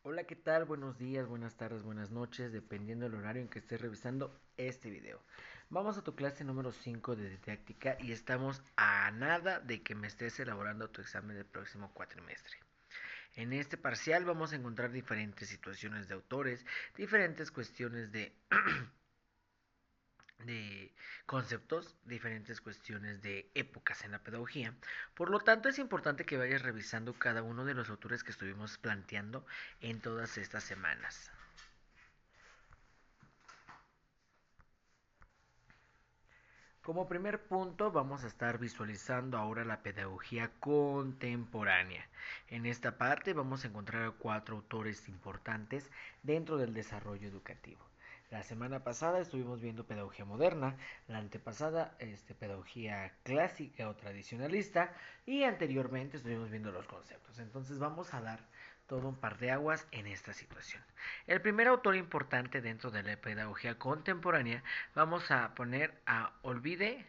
Hola, ¿qué tal? Buenos días, buenas tardes, buenas noches, dependiendo del horario en que estés revisando este video. Vamos a tu clase número 5 de didáctica y estamos a nada de que me estés elaborando tu examen del próximo cuatrimestre. En este parcial vamos a encontrar diferentes situaciones de autores, diferentes cuestiones de conceptos, diferentes cuestiones de épocas en la pedagogía. Por lo tanto, es importante que vayas revisando cada uno de los autores que estuvimos planteando en todas estas semanas. Como primer punto vamos a estar visualizando ahora la pedagogía contemporánea. En esta parte vamos a encontrar a 4 autores importantes dentro del desarrollo educativo. La semana pasada estuvimos viendo pedagogía moderna, la antepasada pedagogía clásica o tradicionalista y anteriormente estuvimos viendo los conceptos. Entonces vamos a dar todo un par de aguas en esta situación. El primer autor importante dentro de la pedagogía contemporánea vamos a poner a Ovide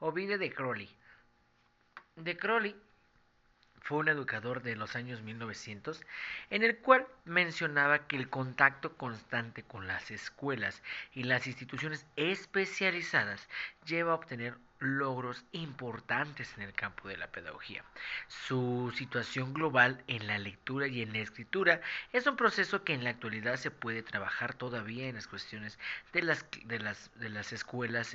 de Crowley. De Crowley fue un educador de los años 1900 en el cual mencionaba que el contacto constante con las escuelas y las instituciones especializadas lleva a obtener logros importantes en el campo de la pedagogía. Su situación global en la lectura y en la escritura es un proceso que en la actualidad se puede trabajar todavía en las cuestiones de las escuelas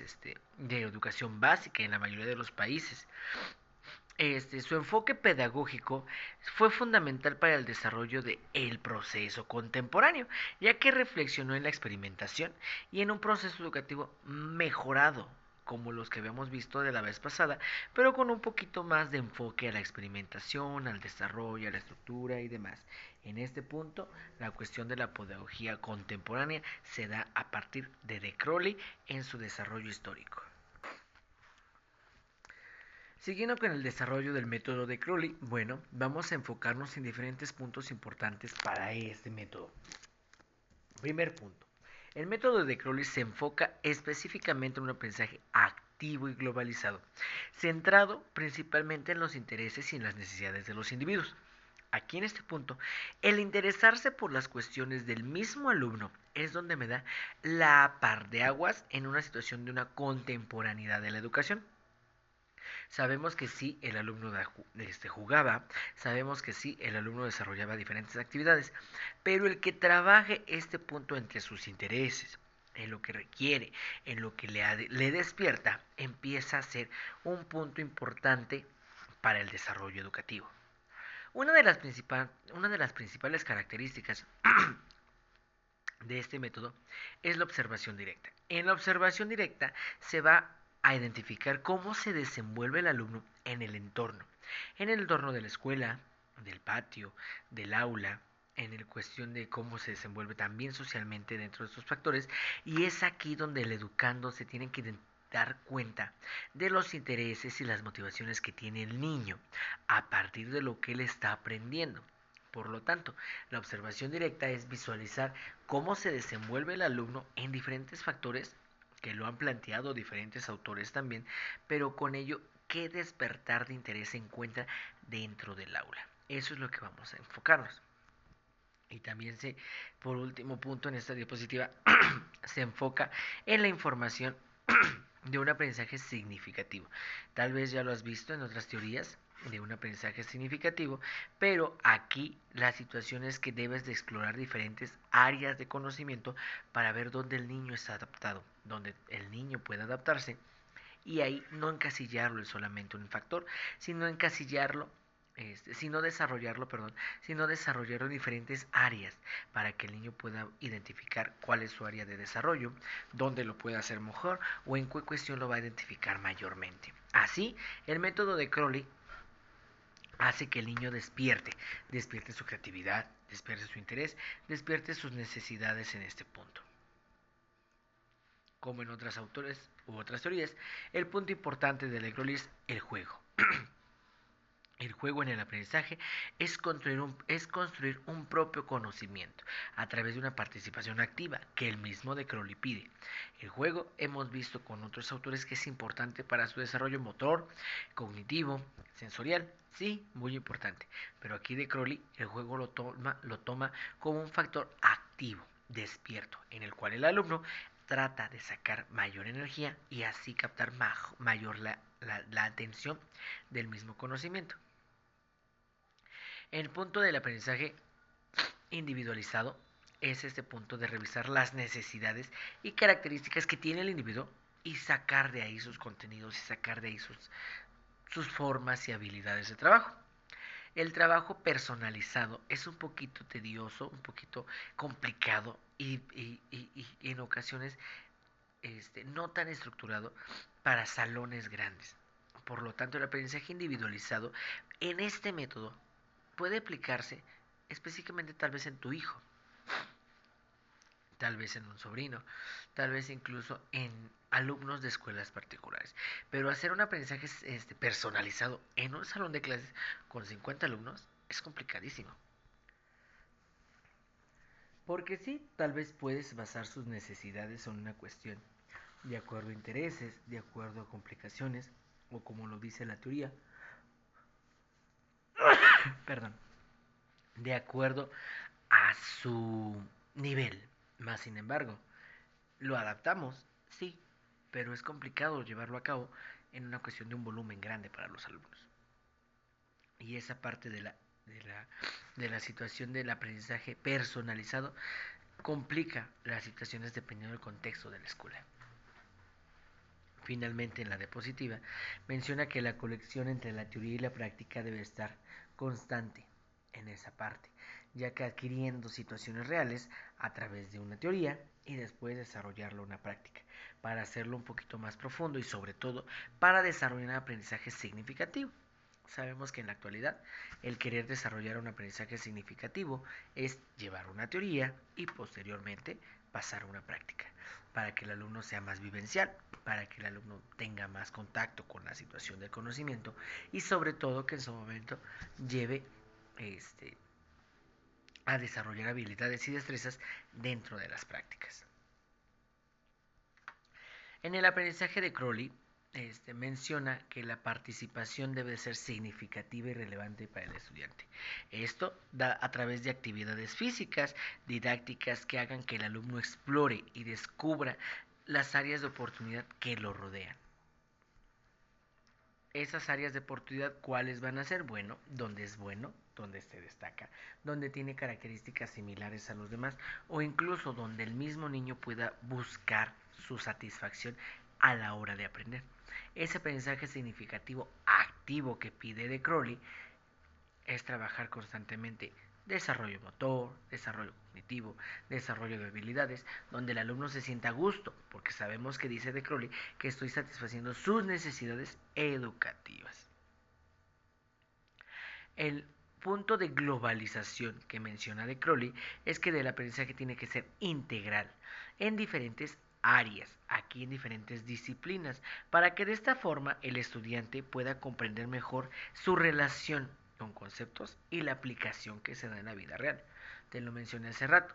de educación básica en la mayoría de los países. Su enfoque pedagógico fue fundamental para el desarrollo de el proceso contemporáneo, ya que reflexionó en la experimentación y en un proceso educativo mejorado, como los que habíamos visto de la vez pasada, pero con un poquito más de enfoque a la experimentación, al desarrollo, a la estructura y demás. En este punto, la cuestión de la pedagogía contemporánea se da a partir de Crowley en su desarrollo histórico. Siguiendo con el desarrollo del método de Crowley, bueno, vamos a enfocarnos en diferentes puntos importantes para este método. Primer punto. El método de Crowley se enfoca específicamente en un aprendizaje activo y globalizado, centrado principalmente en los intereses y en las necesidades de los individuos. Aquí en este punto, el interesarse por las cuestiones del mismo alumno es donde me da la par de aguas en una situación de una contemporaneidad de la educación. Sabemos que sí, el alumno jugaba, sabemos que sí, el alumno desarrollaba diferentes actividades, pero el que trabaje este punto entre sus intereses, en lo que requiere, en lo que le despierta, empieza a ser un punto importante para el desarrollo educativo. Una de las principales características de este método es la observación directa. En la observación directa se va a identificar cómo se desenvuelve el alumno en el entorno de la escuela, del patio, del aula, en el cuestión de cómo se desenvuelve también socialmente dentro de estos factores, y es aquí donde el educando se tiene que dar cuenta de los intereses y las motivaciones que tiene el niño a partir de lo que él está aprendiendo. Por lo tanto, la observación directa es visualizar cómo se desenvuelve el alumno en diferentes factores que lo han planteado diferentes autores también, pero con ello, ¿qué despertar de interés se encuentra dentro del aula? Eso es lo que vamos a enfocarnos. Y también por último punto en esta diapositiva, se enfoca en la información de un aprendizaje significativo. Tal vez ya lo has visto en otras teorías de un aprendizaje significativo, pero aquí la situación es que debes de explorar diferentes áreas de conocimiento para ver dónde el niño está adaptado, dónde el niño puede adaptarse y ahí no encasillarlo en solamente un factor, sino encasillarlo sino desarrollarlo en diferentes áreas para que el niño pueda identificar cuál es su área de desarrollo, dónde lo puede hacer mejor o en qué cuestión lo va a identificar mayormente. Así, el método de Crowley hace que el niño despierte su creatividad, despierte su interés, despierte sus necesidades en este punto. Como en otros autores u otras teorías, el punto importante de Crowley es el juego. El juego en el aprendizaje es construir un propio conocimiento a través de una participación activa que el mismo de Crowley pide. El juego hemos visto con otros autores que es importante para su desarrollo motor, cognitivo, sensorial, sí, muy importante. Pero aquí de Crowley el juego lo toma como un factor activo, despierto, en el cual el alumno trata de sacar mayor energía y así captar mayor la atención del mismo conocimiento. El punto del aprendizaje individualizado es este punto de revisar las necesidades y características que tiene el individuo y sacar de ahí sus contenidos y sacar de ahí sus formas y habilidades de trabajo. El trabajo personalizado es un poquito tedioso, un poquito complicado y en ocasiones no tan estructurado para salones grandes. Por lo tanto, el aprendizaje individualizado en este método puede aplicarse específicamente tal vez en tu hijo, tal vez en un sobrino, tal vez incluso en alumnos de escuelas particulares. Pero hacer un aprendizaje personalizado en un salón de clases con 50 alumnos es complicadísimo. Porque sí, tal vez puedes basar sus necesidades en una cuestión de acuerdo a intereses, de acuerdo a complicaciones, o como lo dice la teoría, perdón, de acuerdo a su nivel. Más sin embargo, lo adaptamos, sí, pero es complicado llevarlo a cabo en una cuestión de un volumen grande para los alumnos. Y esa parte de la situación del aprendizaje personalizado complica las situaciones dependiendo del contexto de la escuela. Finalmente, en la diapositiva, menciona que la conexión entre la teoría y la práctica debe estar constante en esa parte, ya que adquiriendo situaciones reales a través de una teoría y después desarrollarlo en una práctica, para hacerlo un poquito más profundo y sobre todo para desarrollar un aprendizaje significativo. Sabemos que en la actualidad el querer desarrollar un aprendizaje significativo es llevar una teoría y posteriormente pasar a una práctica, para que el alumno sea más vivencial, para que el alumno tenga más contacto con la situación del conocimiento y sobre todo que en su momento lleve a desarrollar habilidades y destrezas dentro de las prácticas. En el aprendizaje de Crowley, menciona que la participación debe ser significativa y relevante para el estudiante. Esto da a través de actividades físicas, didácticas que hagan que el alumno explore y descubra las áreas de oportunidad que lo rodean. Esas áreas de oportunidad, ¿cuáles van a ser? Bueno, donde se destaca, donde tiene características similares a los demás o incluso donde el mismo niño pueda buscar su satisfacción a la hora de aprender. Ese aprendizaje significativo activo que pide de Crowley es trabajar constantemente desarrollo motor, desarrollo cognitivo, desarrollo de habilidades, donde el alumno se sienta a gusto, porque sabemos que dice de Crowley que estoy satisfaciendo sus necesidades educativas. El punto de globalización que menciona de Crowley es que el aprendizaje tiene que ser integral en diferentes áreas, aquí en diferentes disciplinas, para que de esta forma el estudiante pueda comprender mejor su relación con conceptos y la aplicación que se da en la vida real. Te lo mencioné hace rato.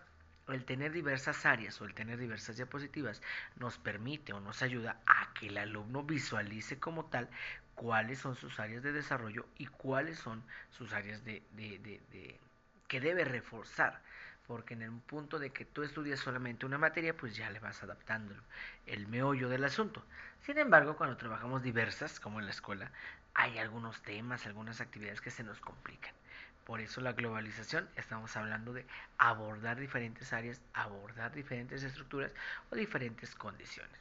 El tener diversas áreas o el tener diversas diapositivas nos permite o nos ayuda a que el alumno visualice como tal cuáles son sus áreas de desarrollo y cuáles son sus áreas que debe reforzar. Porque en el punto de que tú estudias solamente una materia, pues ya le vas adaptando el meollo del asunto. Sin embargo, cuando trabajamos diversas, como en la escuela, hay algunos temas, algunas actividades que se nos complican. Por eso la globalización, estamos hablando de abordar diferentes áreas, abordar diferentes estructuras o diferentes condiciones.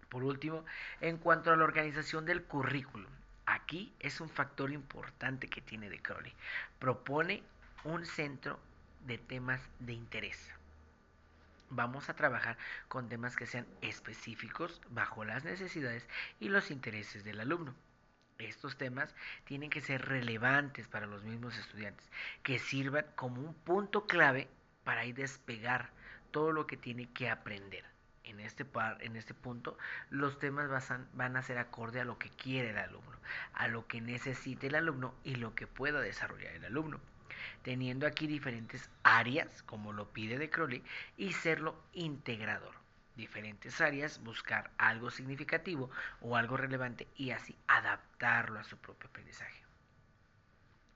Por último, en cuanto a la organización del currículum, aquí es un factor importante que tiene de Crowley. Propone un centro de temas de interés. Vamos a trabajar con temas que sean específicos bajo las necesidades y los intereses del alumno. Estos temas tienen que ser relevantes para los mismos estudiantes, que sirvan como un punto clave para ir despegar todo lo que tiene que aprender. En este punto, los temas van a ser acorde a lo que quiere el alumno, a lo que necesite el alumno y lo que pueda desarrollar el alumno, teniendo aquí diferentes áreas, como lo pide de Crowley, y serlo integrador. Diferentes áreas, buscar algo significativo o algo relevante y así adaptarlo a su propio aprendizaje.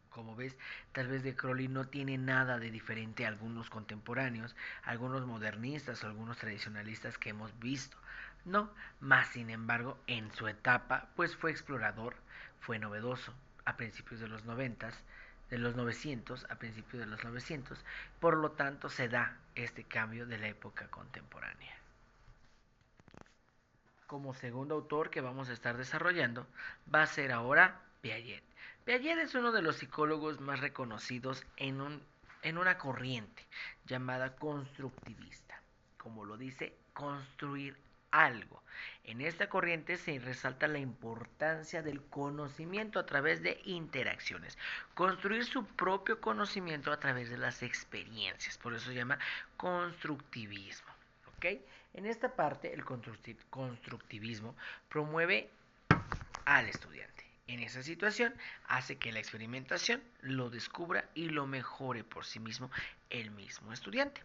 Como ves, tal vez de Crowley no tiene nada de diferente a algunos contemporáneos, algunos modernistas o algunos tradicionalistas que hemos visto. No, más sin embargo, en su etapa, pues fue explorador, fue novedoso a principios de los 90, de los 900, a principios de los 900, por lo tanto se da este cambio de la época contemporánea. Como segundo autor que vamos a estar desarrollando va a ser ahora Piaget. Piaget es uno de los psicólogos más reconocidos en una corriente llamada constructivista. Como lo dice, construir algo. En esta corriente se resalta la importancia del conocimiento a través de interacciones. Construir su propio conocimiento a través de las experiencias. Por eso se llama constructivismo. ¿Ok? En esta parte, el constructivismo promueve al estudiante. En esa situación, hace que la experimentación lo descubra y lo mejore por sí mismo el mismo estudiante.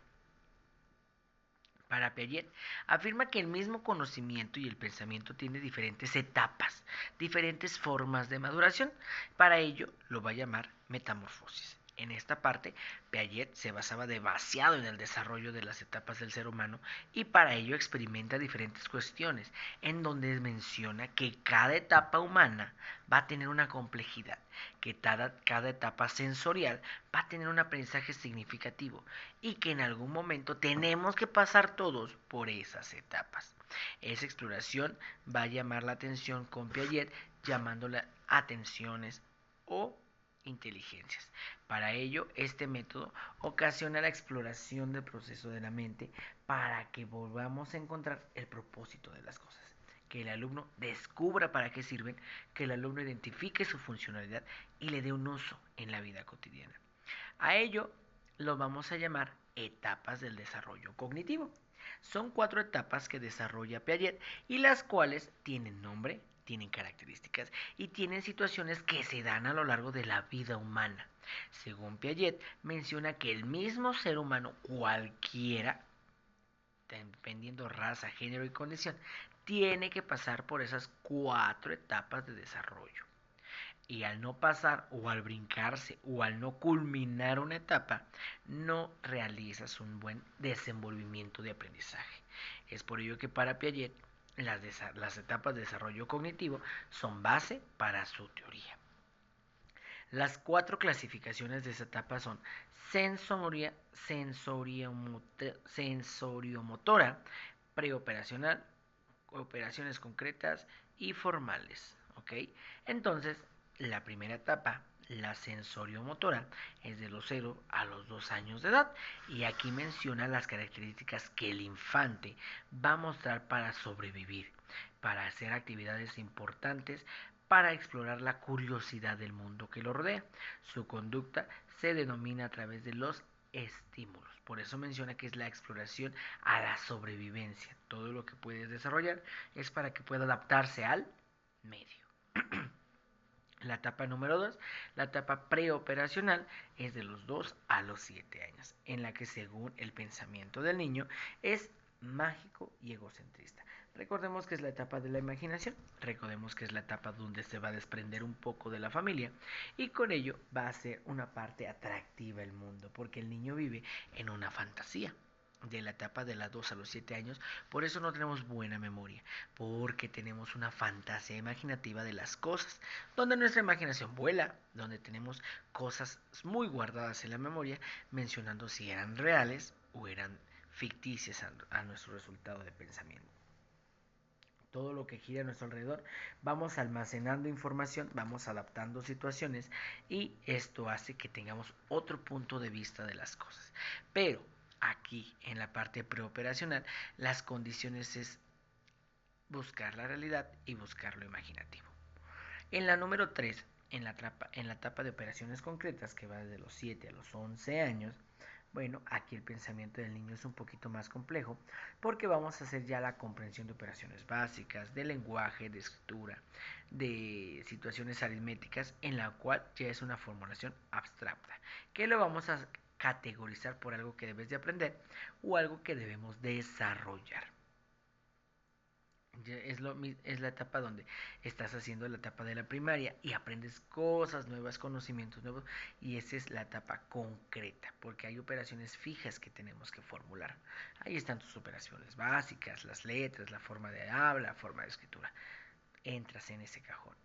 Para Piaget, afirma que el mismo conocimiento y el pensamiento tiene diferentes etapas, diferentes formas de maduración. Para ello, lo va a llamar metamorfosis. En esta parte, Piaget se basaba demasiado en el desarrollo de las etapas del ser humano y para ello experimenta diferentes cuestiones, en donde menciona que cada etapa humana va a tener una complejidad, que cada etapa sensorial va a tener un aprendizaje significativo y que en algún momento tenemos que pasar todos por esas etapas. Esa exploración va a llamar la atención con Piaget, llamándola atenciones o inteligencias. Para ello, este método ocasiona la exploración del proceso de la mente para que volvamos a encontrar el propósito de las cosas, que el alumno descubra para qué sirven, que el alumno identifique su funcionalidad y le dé un uso en la vida cotidiana. A ello lo vamos a llamar etapas del desarrollo cognitivo. Son 4 etapas que desarrolla Piaget y las cuales tienen nombre, tienen características y tienen situaciones que se dan a lo largo de la vida humana. Según Piaget, menciona que el mismo ser humano cualquiera, dependiendo raza, género y condición, tiene que pasar por esas 4 etapas de desarrollo. Y al no pasar o al brincarse o al no culminar una etapa, no realizas un buen desenvolvimiento de aprendizaje. Es por ello que para Piaget las etapas de desarrollo cognitivo son base para su teoría. Las 4 clasificaciones de esa etapa son sensoriomotora, preoperacional, operaciones concretas y formales. ¿Ok? Entonces, la primera etapa, la sensoriomotora, es de los 0 a los 2 años de edad y aquí menciona las características que el infante va a mostrar para sobrevivir, para hacer actividades importantes, para explorar la curiosidad del mundo que lo rodea. Su conducta se denomina a través de los estímulos. Por eso menciona que es la exploración a la sobrevivencia. Todo lo que puedes desarrollar es para que pueda adaptarse al medio. La etapa número 2, la etapa preoperacional, es de los 2 a los 7 años, en la que según el pensamiento del niño es mágico y egocentrista. Recordemos que es la etapa de la imaginación, recordemos que es la etapa donde se va a desprender un poco de la familia y con ello va a ser una parte atractiva el mundo, porque el niño vive en una fantasía de la etapa de los 2 a los 7 años, por eso no tenemos buena memoria, porque tenemos una fantasía imaginativa de las cosas, donde nuestra imaginación vuela, donde tenemos cosas muy guardadas en la memoria, mencionando si eran reales o eran ficticias a nuestro resultado de pensamiento. Todo lo que gira a nuestro alrededor, vamos almacenando información, vamos adaptando situaciones y esto hace que tengamos otro punto de vista de las cosas. Pero aquí en la parte preoperacional, las condiciones es buscar la realidad y buscar lo imaginativo. En la número 3, en la etapa de operaciones concretas, que va desde los 7 a los 11 años, Bueno, aquí el pensamiento del niño es un poquito más complejo porque vamos a hacer ya la comprensión de operaciones básicas, de lenguaje, de escritura, de situaciones aritméticas en la cual ya es una formulación abstracta, que lo vamos a categorizar por algo que debes de aprender o algo que debemos desarrollar. Es la etapa donde estás haciendo la etapa de la primaria y aprendes cosas nuevas, conocimientos nuevos, y esa es la etapa concreta, porque hay operaciones fijas que tenemos que formular. Ahí están tus operaciones básicas, las letras, la forma de habla, la forma de escritura. Entras en ese cajón.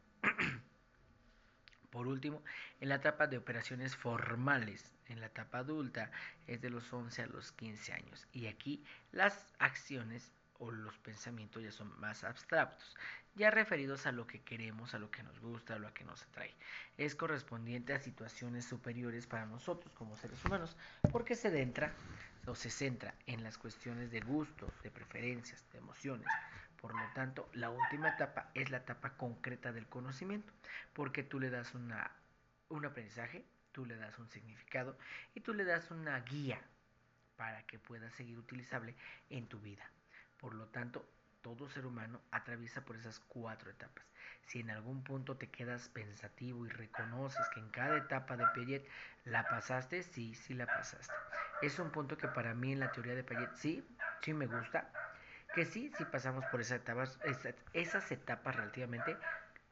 Por último, en la etapa de operaciones formales, en la etapa adulta, es de los 11 a los 15 años. Y aquí las acciones o los pensamientos ya son más abstractos, ya referidos a lo que queremos, a lo que nos gusta, a lo que nos atrae. Es correspondiente a situaciones superiores para nosotros como seres humanos, porque se centra en las cuestiones de gustos, de preferencias, de emociones. Por lo tanto, la última etapa es la etapa concreta del conocimiento, porque tú le das un aprendizaje, tú le das un significado y tú le das una guía para que pueda seguir utilizable en tu vida. Por lo tanto, todo ser humano atraviesa por esas 4 etapas. Si en algún punto te quedas pensativo y reconoces que en cada etapa de Piaget la pasaste, sí, sí la pasaste. Es un punto que para mí en la teoría de Piaget sí, sí me gusta, que sí, sí pasamos por esas etapas relativamente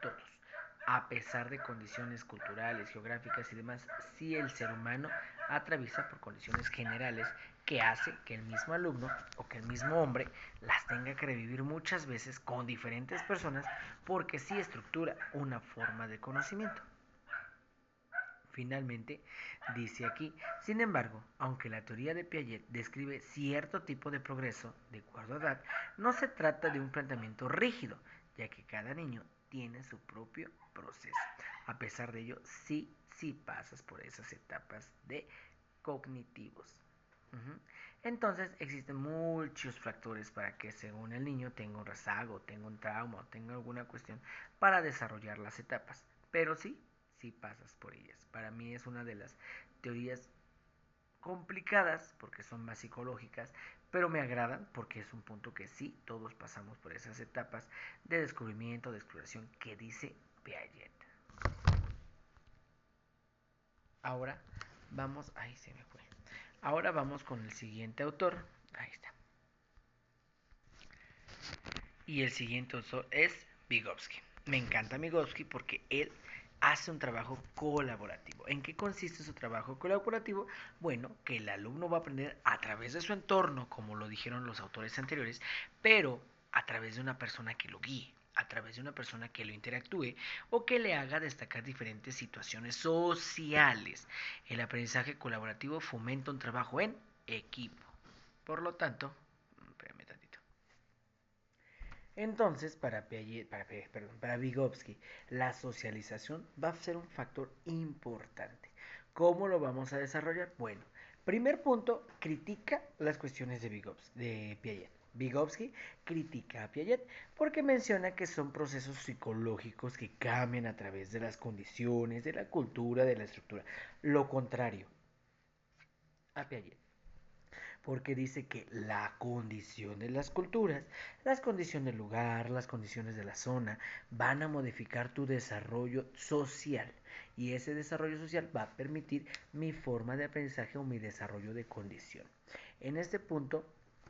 todos. A pesar de condiciones culturales, geográficas y demás, sí el ser humano atraviesa por condiciones generales que hace que el mismo alumno o que el mismo hombre las tenga que revivir muchas veces con diferentes personas porque sí estructura una forma de conocimiento. Finalmente, dice aquí, sin embargo, aunque la teoría de Piaget describe cierto tipo de progreso de acuerdo a edad, no se trata de un planteamiento rígido, ya que cada niño tiene su propio proceso. A pesar de ello, sí pasas por esas etapas de cognitivos. Entonces existen muchos factores para que según el niño tenga un rezago, tenga un trauma o tenga alguna cuestión para desarrollar las etapas. Pero sí pasas por ellas. Para mí es una de las teorías complicadas porque son más psicológicas, pero me agradan porque es un punto que sí todos pasamos por esas etapas de descubrimiento, de exploración que dice Piaget. Ahora vamos, ahí se me fue. Ahora vamos con el siguiente autor. Ahí está. Y el siguiente autor es Vygotsky. Me encanta Vygotsky porque él hace un trabajo colaborativo. ¿En qué consiste su trabajo colaborativo? Bueno, que el alumno va a aprender a través de su entorno, como lo dijeron los autores anteriores, pero a través de una persona que lo guíe, a través de una persona que lo interactúe o que le haga destacar diferentes situaciones sociales. El aprendizaje colaborativo fomenta un trabajo en equipo. Por lo tanto, espérame tantito. Entonces, para Vygotsky, la socialización va a ser un factor importante. ¿Cómo lo vamos a desarrollar? Bueno, primer punto, critica las cuestiones de Piaget. Vygotsky critica a Piaget porque menciona que son procesos psicológicos que cambian a través de las condiciones, de la cultura, de la estructura. Lo contrario a Piaget porque dice que la condición de las culturas, las condiciones del lugar, las condiciones de la zona, van a modificar tu desarrollo social. Y ese desarrollo social va a permitir mi forma de aprendizaje o mi desarrollo de condición. En este punto,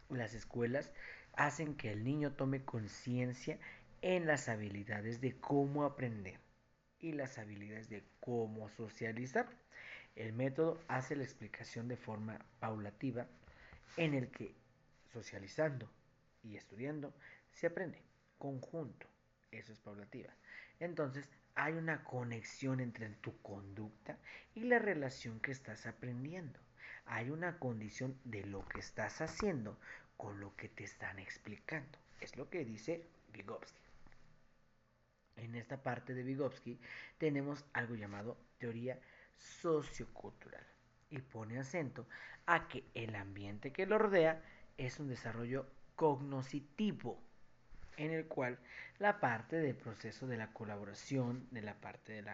las escuelas hacen que el niño tome conciencia en las habilidades de cómo aprender y las habilidades de cómo socializar. El método hace la explicación de forma paulativa en el que socializando y estudiando se aprende conjunto, eso es paulativa. Entonces hay una conexión entre tu conducta y la relación que estás aprendiendo. Hay una condición de lo que estás haciendo con lo que te están explicando. Es lo que dice Vygotsky. En esta parte de Vygotsky tenemos algo llamado teoría sociocultural y pone acento a que el ambiente que lo rodea es un desarrollo cognoscitivo. en el cual la parte del proceso de la colaboración, de la parte en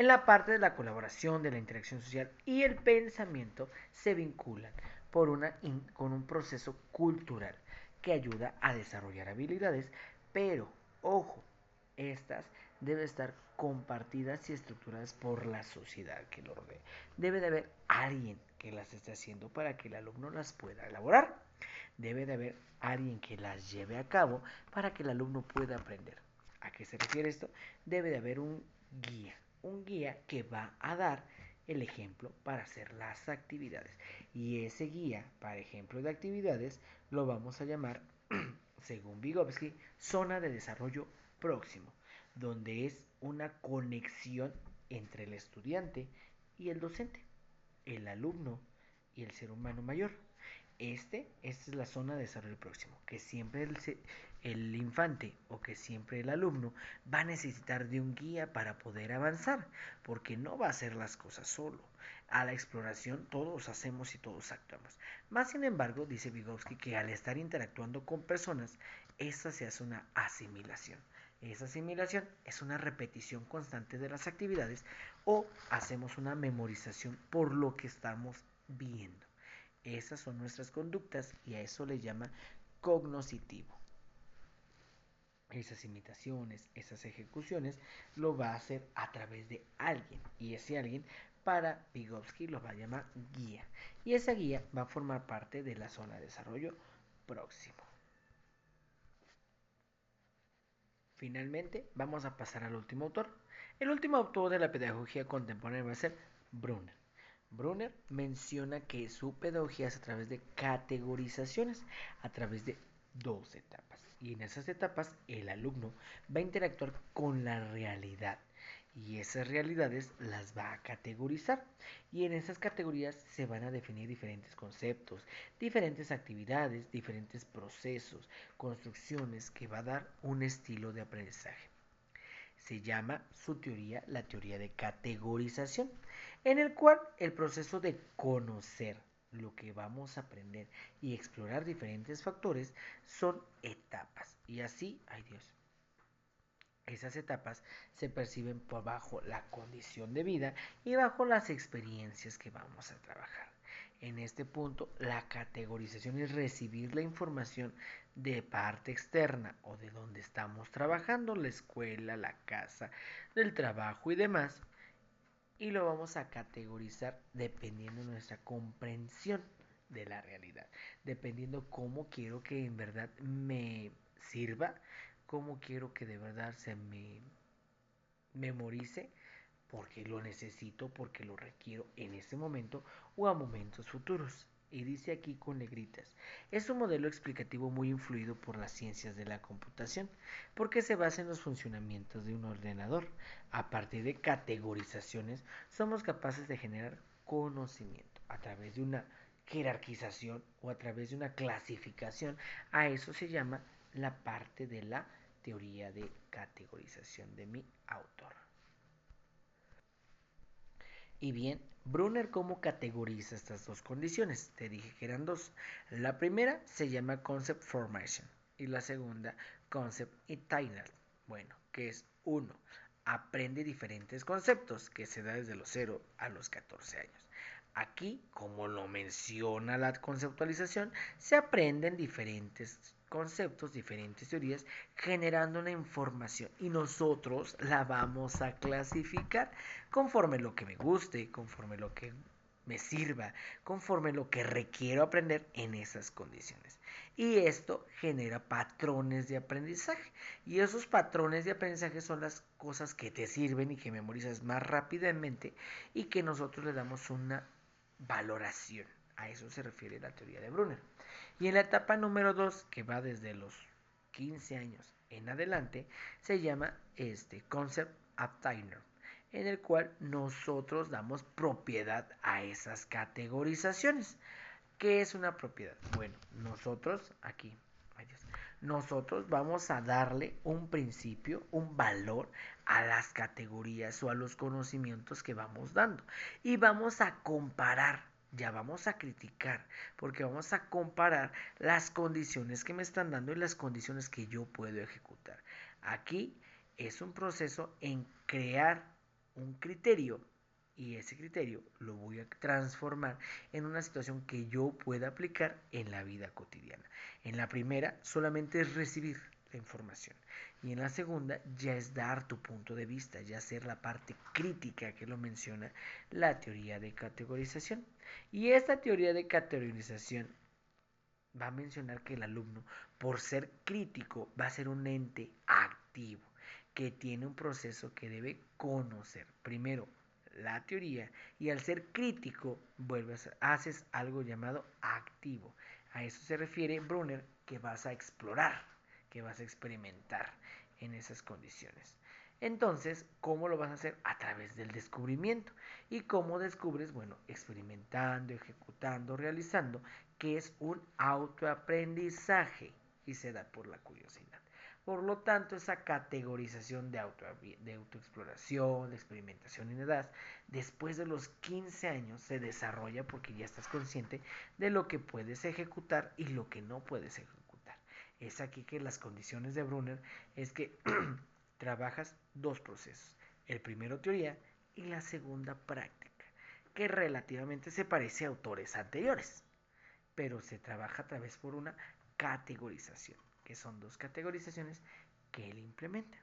la parte de la colaboración, de la interacción social y el pensamiento se vinculan con un proceso cultural que ayuda a desarrollar habilidades, pero ojo, estas deben estar compartidas y estructuradas por la sociedad que lo rodea. Debe de haber alguien que las esté haciendo para que el alumno las pueda elaborar. Debe de haber alguien que las lleve a cabo para que el alumno pueda aprender. ¿A qué se refiere esto? Debe de haber un guía que va a dar el ejemplo para hacer las actividades. Y ese guía para ejemplo de actividades lo vamos a llamar, según Vygotsky, zona de desarrollo próximo, donde es una conexión entre el estudiante y el docente, el alumno y el ser humano mayor. Esta es la zona de desarrollo próximo, que siempre el infante o que siempre el alumno va a necesitar de un guía para poder avanzar, porque no va a hacer las cosas solo. A la exploración todos hacemos y todos actuamos. Más sin embargo, dice Vygotsky que al estar interactuando con personas, esta se hace una asimilación. Esa asimilación es una repetición constante de las actividades o hacemos una memorización por lo que estamos viendo. Esas son nuestras conductas y a eso le llama cognoscitivo. Esas imitaciones, esas ejecuciones, lo va a hacer a través de alguien. Y ese alguien, para Vygotsky, lo va a llamar guía. Y esa guía va a formar parte de la zona de desarrollo próximo. Finalmente, vamos a pasar al último autor. El último autor de la pedagogía contemporánea va a ser Brunner. Brunner menciona que su pedagogía es a través de categorizaciones, a través de dos etapas. Y en esas etapas el alumno va a interactuar con la realidad y esas realidades las va a categorizar. Y en esas categorías se van a definir diferentes conceptos, diferentes actividades, diferentes procesos, construcciones que va a dar un estilo de aprendizaje. Se llama su teoría la teoría de categorización, en el cual el proceso de conocer lo que vamos a aprender y explorar diferentes factores son etapas. Y así, ay Dios, esas etapas se perciben por bajo la condición de vida y bajo las experiencias que vamos a trabajar. En este punto, la categorización es recibir la información de parte externa o de donde estamos trabajando, la escuela, la casa, del trabajo y demás, y lo vamos a categorizar dependiendo de nuestra comprensión de la realidad, dependiendo cómo quiero que en verdad me sirva, cómo quiero que de verdad se me memorice, porque lo necesito, porque lo requiero en este momento o a momentos futuros. Y dice aquí con negritas, es un modelo explicativo muy influido por las ciencias de la computación, porque se basa en los funcionamientos de un ordenador. A partir de categorizaciones, somos capaces de generar conocimiento a través de una jerarquización o a través de una clasificación. A eso se llama la parte de la teoría de categorización de mi autor. Y bien, Brunner cómo categoriza estas dos condiciones. Te dije que eran dos. La primera se llama Concept Formation y la segunda Concept Itinerant. Bueno, que es uno, aprende diferentes conceptos que se da desde los 0 a los 14 años. Aquí, como lo menciona la conceptualización, se aprenden diferentes conceptos, diferentes teorías, generando una información y nosotros la vamos a clasificar conforme lo que me guste, conforme lo que me sirva, conforme lo que requiero aprender en esas condiciones. Y esto genera patrones de aprendizaje. Y esos patrones de aprendizaje son las cosas que te sirven y que memorizas más rápidamente y que nosotros le damos una valoración. A eso se refiere la teoría de Brunner. Y en la etapa número 2, que va desde los 15 años en adelante, se llama Concept Obtainer, en el cual nosotros damos propiedad a esas categorizaciones. ¿Qué es una propiedad? Bueno, nosotros aquí, nosotros vamos a darle un principio, un valor a las categorías o a los conocimientos que vamos dando y vamos a comparar ya vamos a criticar, porque vamos a comparar las condiciones que me están dando y las condiciones que yo puedo ejecutar. Aquí es un proceso en crear un criterio y ese criterio lo voy a transformar en una situación que yo pueda aplicar en la vida cotidiana. En la primera solamente es recibir la información y en la segunda ya es dar tu punto de vista, ya ser la parte crítica que lo menciona la teoría de categorización. Y esta teoría de categorización va a mencionar que el alumno, por ser crítico, va a ser un ente activo, que tiene un proceso que debe conocer. Primero, la teoría, y al ser crítico, haces algo llamado activo. A eso se refiere Brunner, que vas a explorar, que vas a experimentar en esas condiciones. Entonces, ¿cómo lo vas a hacer? A través del descubrimiento. ¿Y cómo descubres? Bueno, experimentando, ejecutando, realizando, que es un autoaprendizaje y se da por la curiosidad. Por lo tanto, esa categorización de autoexploración, de experimentación en edad, después de los 15 años se desarrolla porque ya estás consciente de lo que puedes ejecutar y lo que no puedes ejecutar. Es aquí que las condiciones de Brunner es que trabajas dos procesos. El primero teoría y la segunda práctica, que relativamente se parece a autores anteriores, pero se trabaja a través por una categorización, que son dos categorizaciones que él implementa.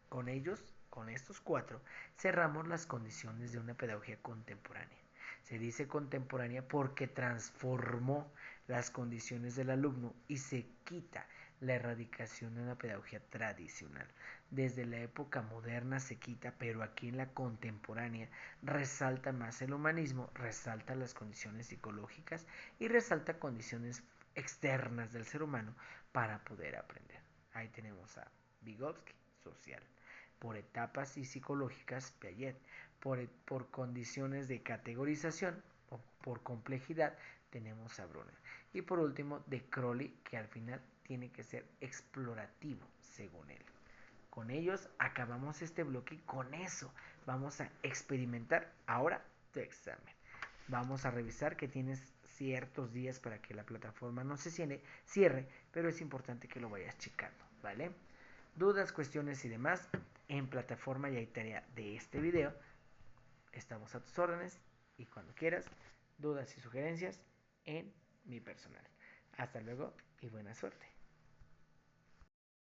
Con ellos, con estos cuatro, cerramos las condiciones de una pedagogía contemporánea. Se dice contemporánea porque transformó las condiciones del alumno y se quita la erradicación de una pedagogía tradicional. Desde la época moderna se quita, pero aquí en la contemporánea resalta más el humanismo, resalta las condiciones psicológicas y resalta condiciones externas del ser humano para poder aprender. Ahí tenemos a Vygotsky, social. Por etapas y psicológicas, Piaget. Por condiciones de categorización o por complejidad, tenemos a Brunner. Y por último, de Crowley, que al final tiene que ser explorativo, según él. Con ellos acabamos este bloque y con eso vamos a experimentar ahora tu examen. Vamos a revisar que tienes ciertos días para que la plataforma no se cierre, pero es importante que lo vayas checando, ¿vale? Dudas, cuestiones y demás, en plataforma y hay tarea de este video. Estamos a tus órdenes y cuando quieras, dudas y sugerencias en mi personal. Hasta luego y buena suerte.